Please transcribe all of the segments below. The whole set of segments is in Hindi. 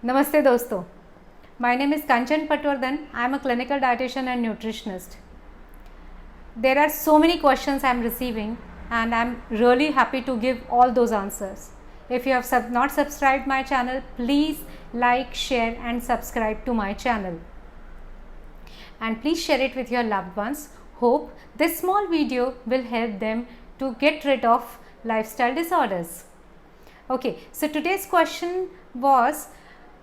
Namaste dosto. My name is Kanchan Patwardhan. I am a clinical dietitian and nutritionist. There are so many questions I am receiving and I am really happy to give all those answers. If you have not subscribed my channel, please like, share and subscribe to my channel. And please share it with your loved ones. Hope this small video will help them to get rid of lifestyle disorders. Okay, so today's question was,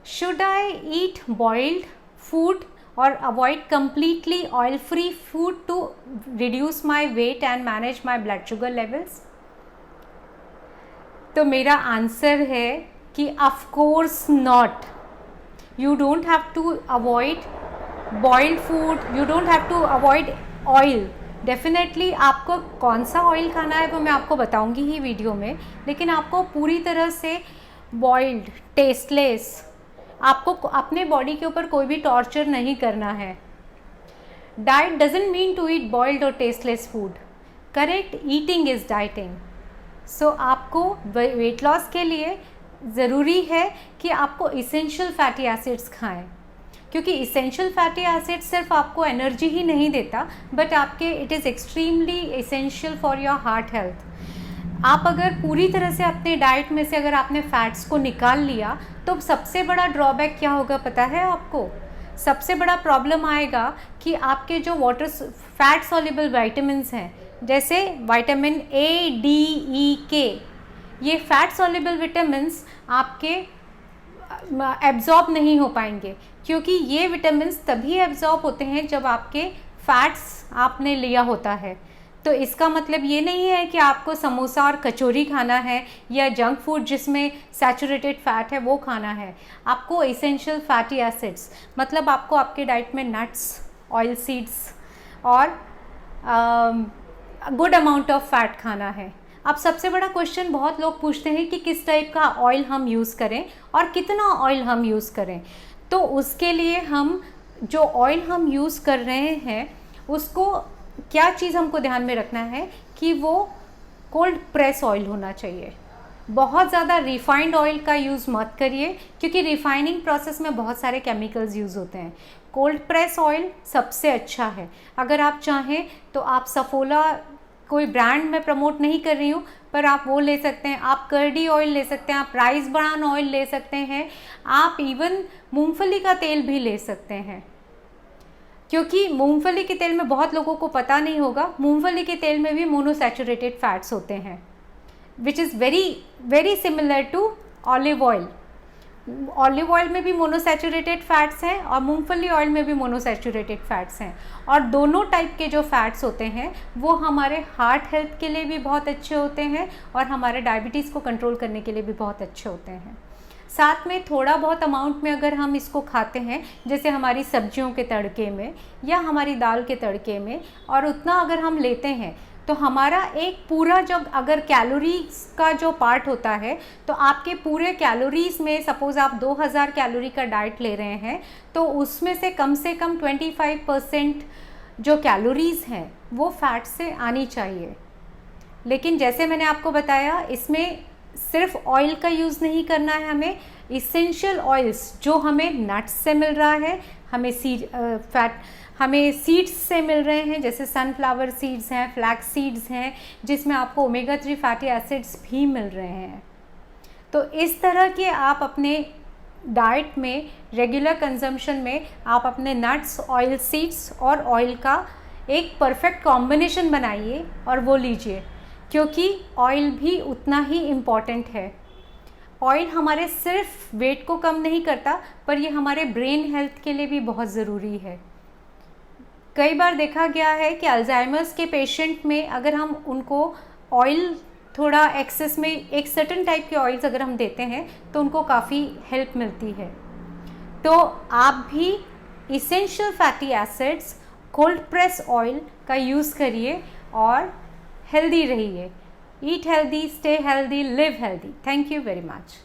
should I eat boiled food or avoid completely oil-free food to reduce my weight and manage my blood sugar levels? तो मेरा आंसर है कि of course not. You don't have to avoid boiled food, you don't have to avoid oil. Definitely आपको कौन सा ऑयल खाना है वो मैं आपको बताऊंगी ही वीडियो में, लेकिन आपको पूरी तरह से बॉइल्ड, टेस्टलेस, आपको अपने बॉडी के ऊपर कोई भी टॉर्चर नहीं करना है. Diet doesn't mean to eat boiled और tasteless food. Correct eating is dieting. So आपको वेट लॉस के लिए ज़रूरी है कि आपको इसेंशियल फैटी एसिड्स खाएं, क्योंकि इसेंशियल फैटी एसिड सिर्फ आपको एनर्जी ही नहीं देता, बट आपके it is extremely essential for your heart health. आप अगर पूरी तरह से अपने डाइट में से अगर आपने फैट्स को निकाल लिया तो सबसे बड़ा ड्रॉबैक क्या होगा पता है आपको? सबसे बड़ा प्रॉब्लम आएगा कि आपके जो वाटर फैट सॉल्युबल विटामिन्स हैं, जैसे विटामिन ए, डी, ई, के, ये फैट सॉल्युबल विटामिन्स आपके एब्जॉर्ब नहीं हो पाएंगे, क्योंकि ये विटामिन्स तभी एब्जॉर्ब होते हैं जब आपके फैट्स आपने लिया होता है. तो इसका मतलब ये नहीं है कि आपको समोसा और कचौरी खाना है या जंक फूड जिसमें सैचुरेटेड फैट है वो खाना है. आपको एसेंशियल फैटी एसिड्स, मतलब आपको आपके डाइट में नट्स, ऑयल सीड्स और गुड अमाउंट ऑफ फैट खाना है. अब सबसे बड़ा क्वेश्चन बहुत लोग पूछते हैं कि किस टाइप का ऑयल हम यूज़ करें और कितना ऑयल हम यूज़ करें. तो उसके लिए हम जो ऑयल हम यूज़ कर रहे हैं उसको क्या चीज़ हमको ध्यान में रखना है कि वो कोल्ड प्रेस ऑयल होना चाहिए. बहुत ज़्यादा रिफाइंड ऑयल का यूज़ मत करिए, क्योंकि रिफाइनिंग प्रोसेस में बहुत सारे केमिकल्स यूज़ होते हैं. कोल्ड प्रेस ऑयल सबसे अच्छा है. अगर आप चाहें तो आप सफोला, कोई ब्रांड में प्रमोट नहीं कर रही हूँ, पर आप वो ले सकते हैं. आप कर्डी ऑयल ले सकते हैं, आप राइस ब्रान ऑयल ले सकते हैं, आप इवन मूंगफली का तेल भी ले सकते हैं. क्योंकि मूंगफली के तेल में बहुत लोगों को पता नहीं होगा, मूंगफली के तेल में भी मोनोसैचुरेटेड फैट्स होते हैं, which is very very similar to olive oil. Olive oil में भी मोनोसैचुरेटेड फैट्स हैं और मूंगफली ऑयल में भी मोनोसैचुरेटेड फैट्स हैं, और दोनों टाइप के जो फैट्स होते हैं वो हमारे हार्ट हेल्थ के लिए भी बहुत अच्छे होते हैं और हमारे डायबिटीज़ को कंट्रोल करने के लिए भी बहुत अच्छे होते हैं. साथ में थोड़ा बहुत अमाउंट में अगर हम इसको खाते हैं, जैसे हमारी सब्जियों के तड़के में या हमारी दाल के तड़के में, और उतना अगर हम लेते हैं तो हमारा एक पूरा जो अगर कैलोरीज का जो पार्ट होता है, तो आपके पूरे कैलोरीज़ में सपोज़ आप 2000 कैलोरी का डाइट ले रहे हैं तो उसमें से कम 25% जो कैलोरीज़ हैं वो फैट से आनी चाहिए. लेकिन जैसे मैंने आपको बताया, इसमें सिर्फ ऑयल का यूज़ नहीं करना है. हमें इसेंशियल ऑयल्स जो हमें नट्स से मिल रहा है, हमें सीड्स से मिल रहे हैं, जैसे सनफ्लावर सीड्स हैं, फ्लैक्स सीड्स हैं, जिसमें आपको ओमेगा 3 फैटी एसिड्स भी मिल रहे हैं. तो इस तरह के आप अपने डाइट में, रेगुलर कंजम्पशन में आप अपने नट्स, ऑयल सीड्स और ऑयल का एक परफेक्ट कॉम्बिनेशन बनाइए और वो लीजिए, क्योंकि ऑयल भी उतना ही इम्पॉर्टेंट है. ऑयल हमारे सिर्फ वेट को कम नहीं करता, पर ये हमारे ब्रेन हेल्थ के लिए भी बहुत ज़रूरी है. कई बार देखा गया है कि अल्जाइमर्स के पेशेंट में अगर हम उनको ऑयल थोड़ा एक्सेस में, एक सर्टेन टाइप के ऑयल्स अगर हम देते हैं तो उनको काफ़ी हेल्प मिलती है. तो आप भी essential fatty acids, cold press oil का यूज़ करिए और हेल्दी रहिए. Eat healthy, stay healthy, live healthy. Thank you very much.